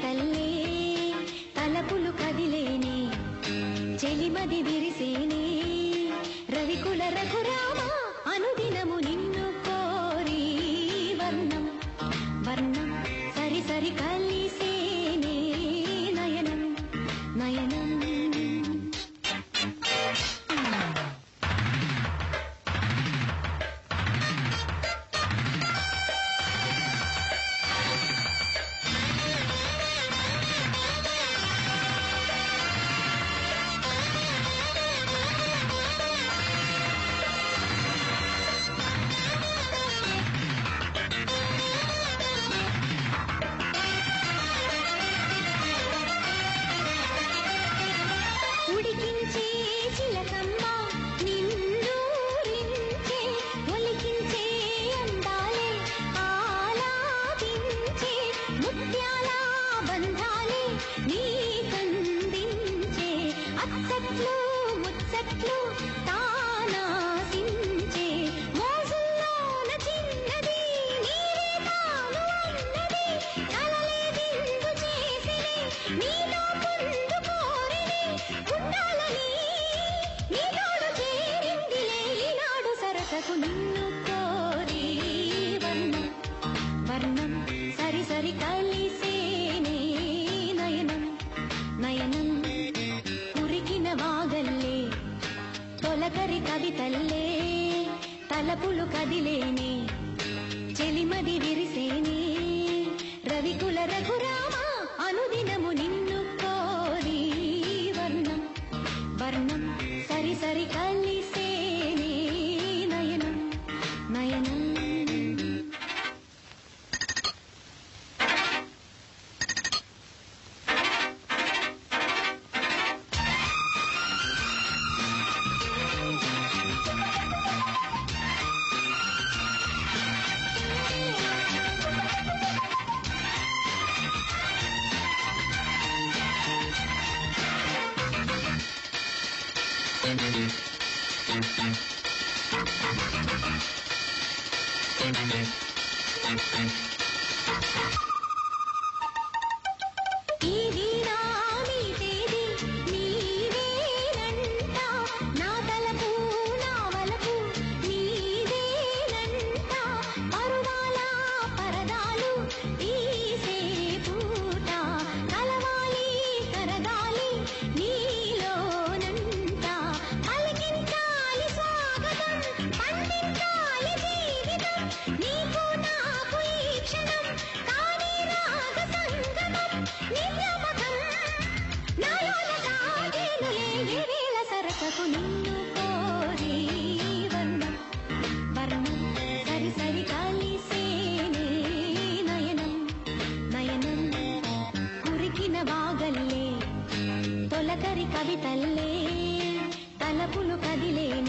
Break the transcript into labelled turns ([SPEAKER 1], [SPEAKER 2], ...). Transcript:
[SPEAKER 1] కవితల్లే తలపులు కదిలేనే చెలిమది విరిసేనే రవికుల రఘురామ అనుదినము నిన్ను కోరి వర్ణం వర్ణం సరి సరి కలిసేనే నయనం నయనం నిన్ను కోరి వర్ణం వర్ణం సరి సరి కలిసేనే నయనం నయనం కురికిన వాగల్లే తొలకరి కవితల్లే తలపులు కదిలేనే చెలిమది విరిసేనే రవికుల రఘురామ అనుదినము నిన్ను కోరి వర్ణం వర్ణం సరి సరి కలిసేనే నయనం నయనం నిన్ను కోరి వర్ణం వర్ణం సరి సరి కలిసేనే నయనం నయనం కురికిన వాగల్లే తొలకరి కవితల్లే తలపులు కదిలేనే